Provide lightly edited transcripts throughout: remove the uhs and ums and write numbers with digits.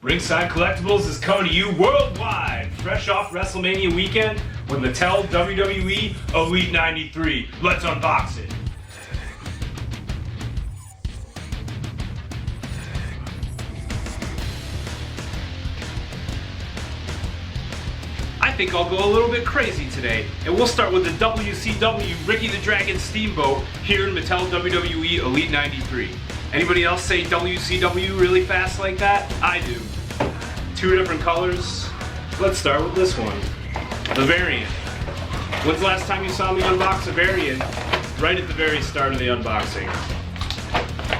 Ringside Collectibles is coming to you worldwide, fresh off WrestleMania weekend with Mattel WWE Elite 93. Let's unbox it. I think I'll go a little bit crazy today, and we'll start with the WCW Ricky the Dragon Steamboat here in Mattel WWE Elite 93. Anybody else say WCW really fast like that? I do. Two different colors. Let's start with this one, the variant. When's the last time you saw me unbox a variant? Right at the very start of the unboxing.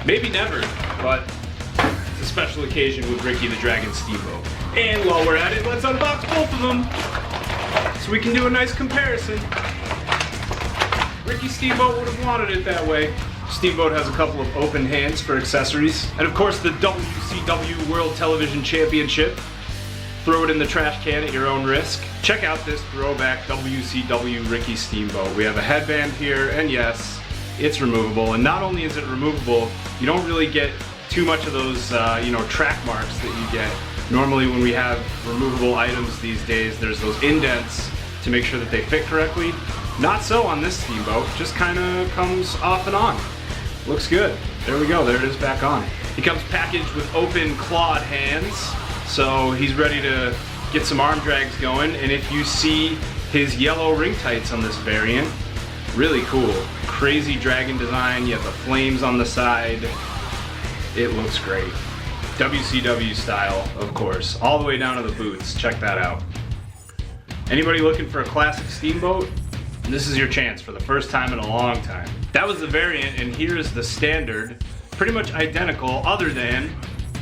Maybe never, but it's a special occasion with Ricky the Dragon Steamboat. And while we're at it, let's unbox both of them so we can do a nice comparison. Ricky Steamboat would have wanted it that way. Steamboat has a couple of open hands for accessories. And of course the WCW World Television Championship. Throw it in the trash can at your own risk. Check out this throwback WCW Ricky Steamboat. We have a headband here, and yes, it's removable. And not only is it removable, you don't really get too much of those track marks that you get. Normally when we have removable items these days, there's those indents to make sure that they fit correctly. Not so on this Steamboat, just kind of comes off and on. Looks good. There we go, there it is back on. He comes packaged with open clawed hands, so he's ready to get some arm drags going. And if you see his yellow ring tights on this variant, really cool. Crazy dragon design, you have the flames on the side. It looks great. WCW style, of course, all the way down to the boots. Check that out. Anybody looking for a classic Steamboat? This is your chance for the first time in a long time. That was the variant, and here's the standard. Pretty much identical, other than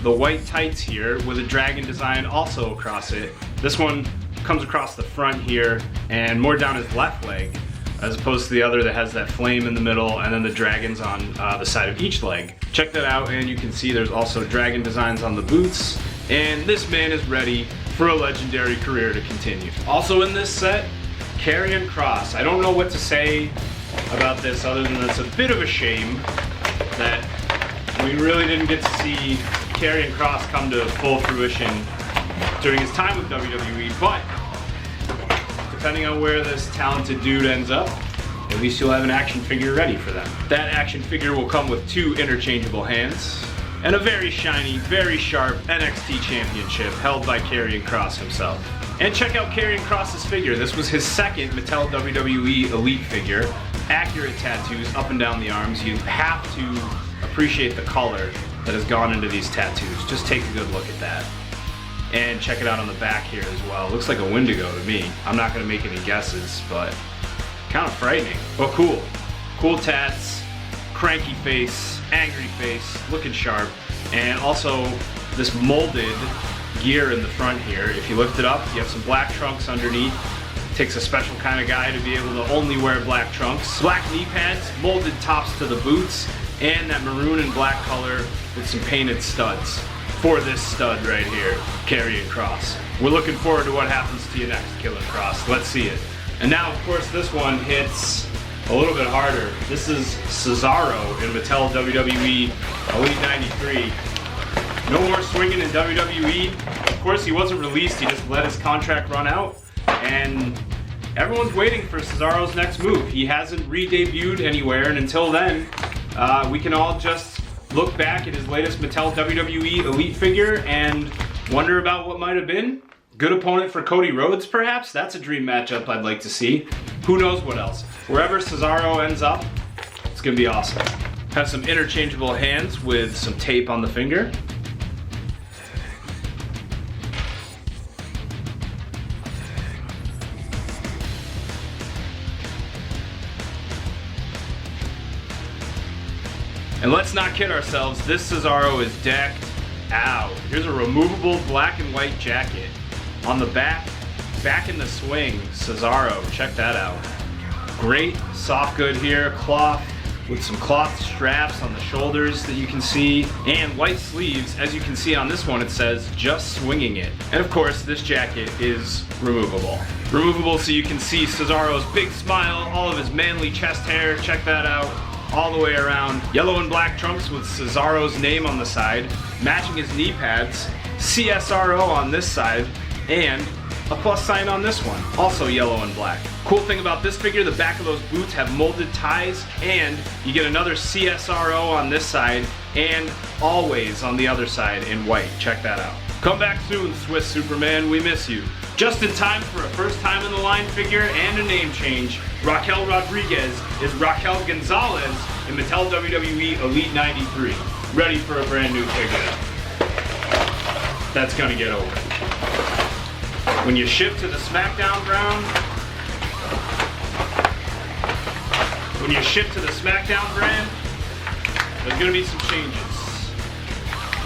the white tights here with a dragon design also across it. This one comes across the front here and more down his left leg, as opposed to the other that has that flame in the middle and then the dragons on the side of each leg. Check that out, and you can see there's also dragon designs on the boots. And this man is ready for a legendary career to continue. Also in this set, Karrion Kross. I don't know what to say about this other than it's a bit of a shame that we really didn't get to see Karrion Kross come to full fruition during his time with WWE, but depending on where this talented dude ends up, at least you'll have an action figure ready for them. That action figure will come with two interchangeable hands and a very shiny, very sharp NXT championship held by Karrion Kross himself. And check out Karrion Kross's figure. This was his second Mattel WWE Elite figure. Accurate tattoos up and down the arms. You have to appreciate the color that has gone into these tattoos. Just take a good look at that. And check it out on the back here as well. Looks like a Wendigo to me. I'm not gonna make any guesses, but kind of frightening, but cool. Cool tats, cranky face, angry face, looking sharp, and also this molded gear in the front here. If you lift it up, you have some black trunks underneath. It takes a special kind of guy to be able to only wear black trunks. Black knee pads, molded tops to the boots, and that maroon and black color with some painted studs. For this stud right here, Karrion Kross. We're looking forward to what happens to you next, Killer Kross. Let's see it. And now, of course, this one hits a little bit harder. This is Cesaro in Mattel WWE Elite 93. No more swinging in WWE. Of course, he wasn't released. He just let his contract run out. And everyone's waiting for Cesaro's next move. He hasn't re-debuted anywhere, and until then, we can all just look back at his latest Mattel WWE Elite figure and wonder about what might have been. Good opponent for Cody Rhodes, perhaps? That's a dream matchup I'd like to see. Who knows what else? Wherever Cesaro ends up, it's gonna be awesome. Have some interchangeable hands with some tape on the finger. And let's not kid ourselves, this Cesaro is decked out. Here's a removable black and white jacket. On the back in the swing, Cesaro, check that out. Great soft good here, cloth with some cloth straps on the shoulders that you can see, and white sleeves. As you can see on this one, it says, just swinging it. And of course, this jacket is removable. Removable so you can see Cesaro's big smile, all of his manly chest hair, check that out. All the way around. Yellow and black trunks with Cesaro's name on the side, matching his knee pads. Cesaro on this side, and a plus sign on this one, also yellow and black. Cool thing about this figure, the back of those boots have molded ties, and you get another Cesaro on this side, and always on the other side in white. Check that out. Come back soon, Swiss Superman, we miss you. Just in time for a first time in the line figure and a name change, Raquel Rodriguez is Raquel Gonzalez in Mattel WWE Elite 93. Ready for a brand new figure. That's gonna get over. When you ship to the SmackDown brand, there's gonna be some changes.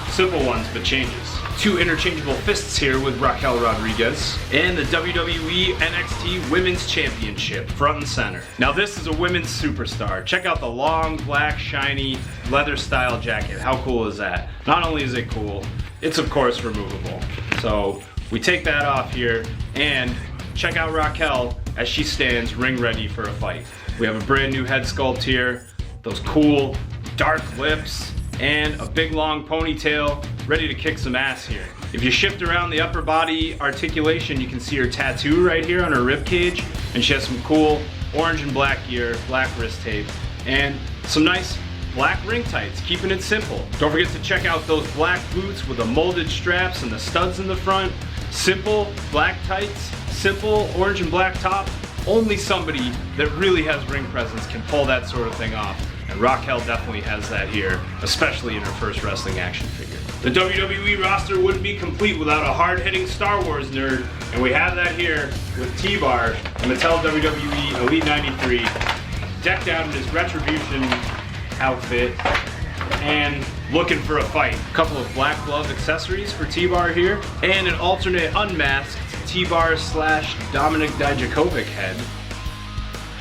Simple ones, but changes. 2 interchangeable fists here with Raquel Rodriguez, and the WWE NXT Women's Championship front and center. Now this is a women's superstar. Check out the long, black, shiny, leather style jacket. How cool is that? Not only is it cool, it's of course removable. So we take that off here, and check out Raquel as she stands ring ready for a fight. We have a brand new head sculpt here, those cool dark lips, and a big long ponytail, ready to kick some ass here. If you shift around the upper body articulation, you can see her tattoo right here on her rib cage, and she has some cool orange and black gear, black wrist tape, and some nice black ring tights, keeping it simple. Don't forget to check out those black boots with the molded straps and the studs in the front. Simple black tights, simple orange and black top. Only somebody that really has ring presence can pull that sort of thing off. And Raquel definitely has that here, especially in her first wrestling action figure. The WWE roster wouldn't be complete without a hard-hitting Star Wars nerd, and we have that here with TBar, Mattel WWE Elite 93, decked out in his Retribution outfit, and looking for a fight. A couple of black glove accessories for TBar here, and an alternate unmasked TBar / Dominic Dijakovic head,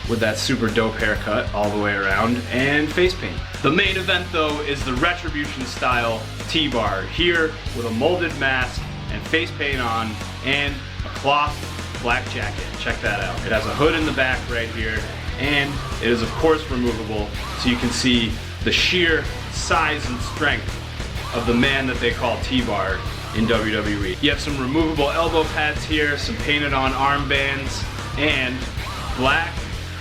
with that super dope haircut all the way around, and face paint. The main event though is the Retribution style TBar here with a molded mask and face paint on, and a cloth black jacket. Check that out. It has a hood in the back right here, and it is of course removable, so you can see the sheer size and strength of the man that they call TBar in WWE. You have some removable elbow pads here, some painted on armbands, and black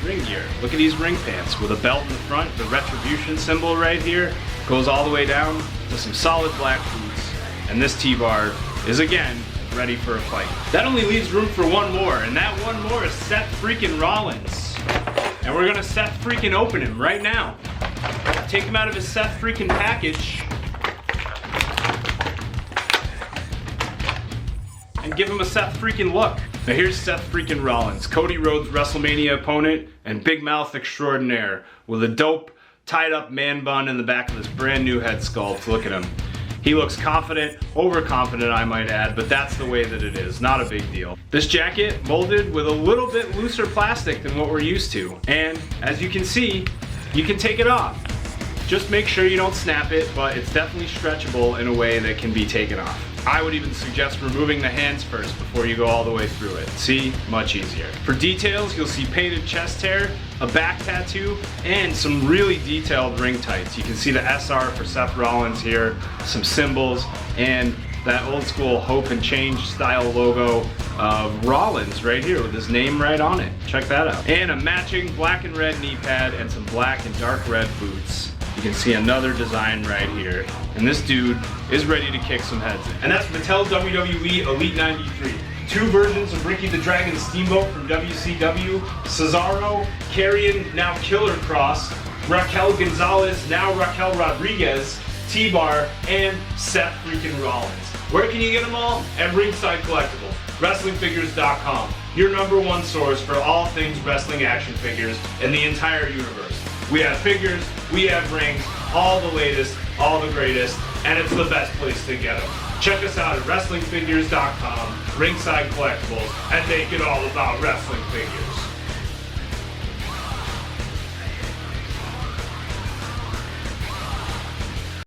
ring gear. Look at these ring pants with a belt in the front. The Retribution symbol right here goes all the way down to some solid black boots. And this TBar is again ready for a fight. That only leaves room for one more, and that one more is Seth Freakin Rollins. And we're gonna Seth Freakin open him right now. Take him out of his Seth Freakin package and give him a Seth Freakin look. Now here's Seth Freakin Rollins, Cody Rhodes' WrestleMania opponent and big mouth extraordinaire, with a dope tied up man bun in the back of this brand new head sculpt. Look at him. He looks confident, overconfident I might add, but that's the way that it is, not a big deal. This jacket molded with a little bit looser plastic than what we're used to, and as you can see, you can take it off. Just make sure you don't snap it, but it's definitely stretchable in a way that can be taken off. I would even suggest removing the hands first before you go all the way through it. See? Much easier. For details, you'll see painted chest hair, a back tattoo, and some really detailed ring tights. You can see the SR for Seth Rollins here, some symbols, and that old school Hope and Change style logo of Rollins right here with his name right on it. Check that out. And a matching black and red knee pad and some black and dark red boots. You can see another design right here. And this dude is ready to kick some heads in. And that's Mattel WWE Elite 93. 2 versions of Ricky the Dragon Steamboat from WCW, Cesaro, Karrion, now Killer Cross, Raquel Gonzalez, now Raquel Rodriguez, TBar, and Seth Freakin Rollins. Where can you get them all? At Ringside Collectibles, WrestlingFigures.com, your #1 source for all things wrestling action figures in the entire universe. We have figures, we have rings, all the latest, all the greatest, and it's the best place to get them. Check us out at WrestlingFigures.com, Ringside Collectibles, and make it all about wrestling figures.